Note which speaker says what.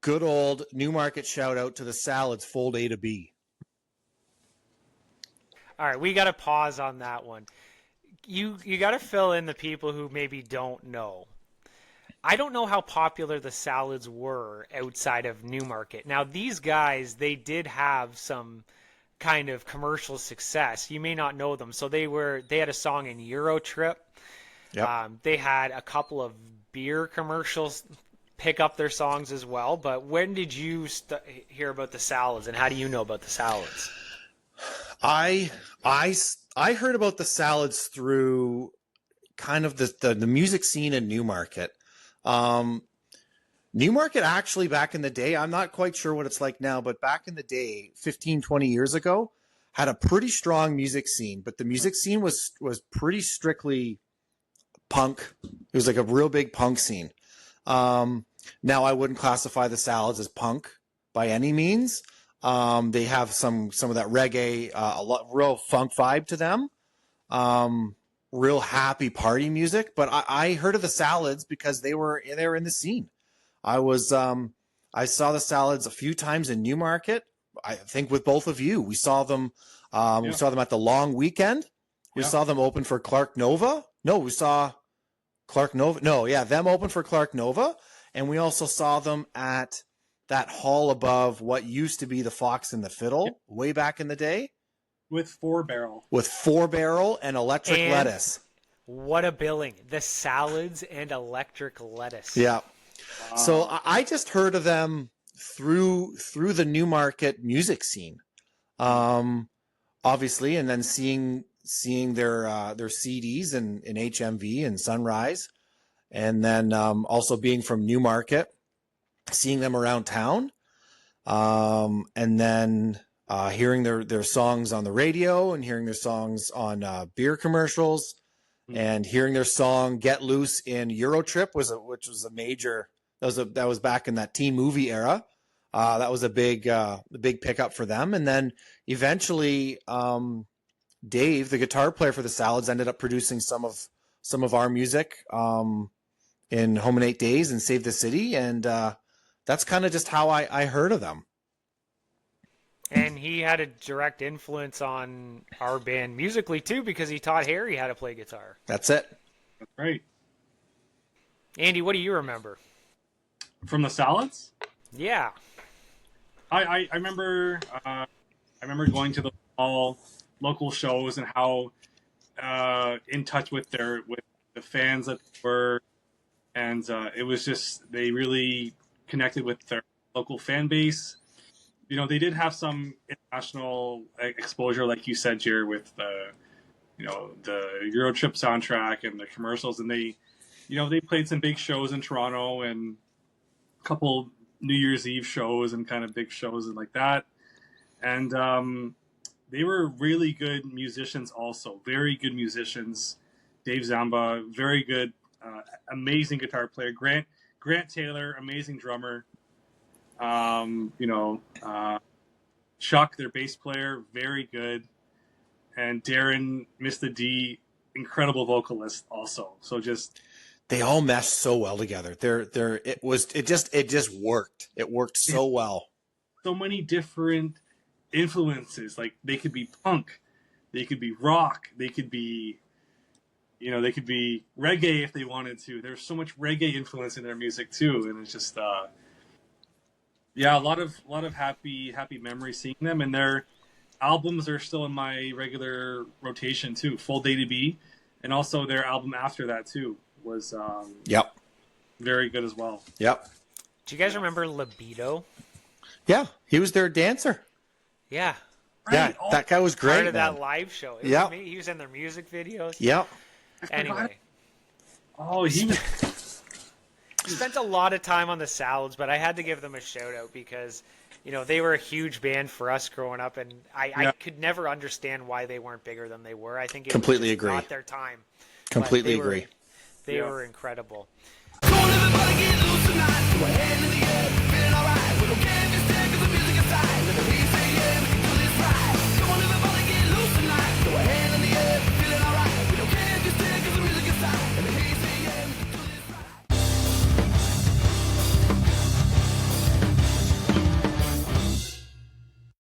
Speaker 1: good old Newmarket shout out to the Salads, fold A to B.
Speaker 2: All right, we got to pause on that one. You got to fill in the people who maybe don't know. I don't know how popular the Salads were outside of Newmarket. Now, these guys, they did have some kind of commercial success. You may not know them. So they had a song in EuroTrip.
Speaker 1: Yep.
Speaker 2: They had a couple of beer commercials pick up their songs as well. But when did you hear about the Salads, and how do you know about the Salads?
Speaker 1: I heard about the Salads through kind of the music scene in Newmarket. Newmarket actually back in the day, I'm not quite sure what it's like now, but back in the day, 15, 20 years ago, had a pretty strong music scene, but the music scene was pretty strictly punk. It was like a real big punk scene. Now I wouldn't classify the Salads as punk by any means. They have some of that reggae, real funk vibe to them. Real happy party music, but I heard of the Salads because they were in the scene. I saw the Salads a few times in Newmarket. I think with both of you, we saw them. We saw them at the long weekend. We saw them open for Clark Nova. No, we saw Clark Nova. No, yeah, them open for Clark Nova, and we also saw them at that hall above what used to be the Fox and the Fiddle way back in the day.
Speaker 3: With Four Barrel
Speaker 1: and Electric Lettuce.
Speaker 2: What a billing. The Salads and Electric Lettuce.
Speaker 1: Yeah. Wow. So I just heard of them through the Newmarket music scene. Obviously, and then seeing their CDs in HMV and Sunrise, and then also being from Newmarket, seeing them around town, and then hearing their songs on the radio and hearing their songs on beer commercials, and hearing their song "Get Loose" in EuroTrip which was a major. That was back in that teen movie era. That was a big pickup for them. And then eventually, Dave, the guitar player for the Salads, ended up producing some of our music in Home in 8 Days and Save the City, and that's kind of just how I heard of them.
Speaker 2: And he had a direct influence on our band musically too, because he taught Harry how to play guitar.
Speaker 1: That's it.
Speaker 3: That's right.
Speaker 2: Andy, what do you remember
Speaker 3: from the Salads?
Speaker 2: Yeah,
Speaker 3: I remember. I remember going to all local shows and how in touch with the fans that were, and it was just they really connected with their local fan base. You know, they did have some international exposure, like you said, Jer, with the EuroTrip soundtrack and the commercials, and they played some big shows in Toronto and a couple New Year's Eve shows and kind of big shows and like that. And they were really good musicians also, very good musicians. Dave Zamba, very good, amazing guitar player. Grant Taylor, amazing drummer. Chuck, their bass player, very good. And Darren, Mr. D, incredible vocalist also. So just...
Speaker 1: They all meshed so well together. It just worked. It worked so well.
Speaker 3: So many different influences. Like they could be punk, they could be rock, they could be reggae if they wanted to. There's so much reggae influence in their music too, and it's just a lot of happy memories seeing them, and their albums are still in my regular rotation too. Full Day to Be, and also their album after that too was very good as well.
Speaker 1: Yep.
Speaker 2: Do you guys remember Libido?
Speaker 1: Yeah, he was their dancer.
Speaker 2: Yeah.
Speaker 1: Right. Yeah, that guy was great.
Speaker 2: Part of that live show. Yeah. He was in their music videos.
Speaker 1: Yep.
Speaker 2: Anyway.
Speaker 3: Oh, he
Speaker 2: spent a lot of time on the Salads, but I had to give them a shout out because, they were a huge band for us growing up, and I could never understand why they weren't bigger than they were. I think it
Speaker 1: completely
Speaker 2: was
Speaker 1: agree.
Speaker 2: Not their time.
Speaker 1: Completely agree.
Speaker 2: They were incredible.
Speaker 4: Everybody get loose tonight. Put my hand in the air, feeling alright. We don't care if you're sick 'cause the music is tight. Let the peace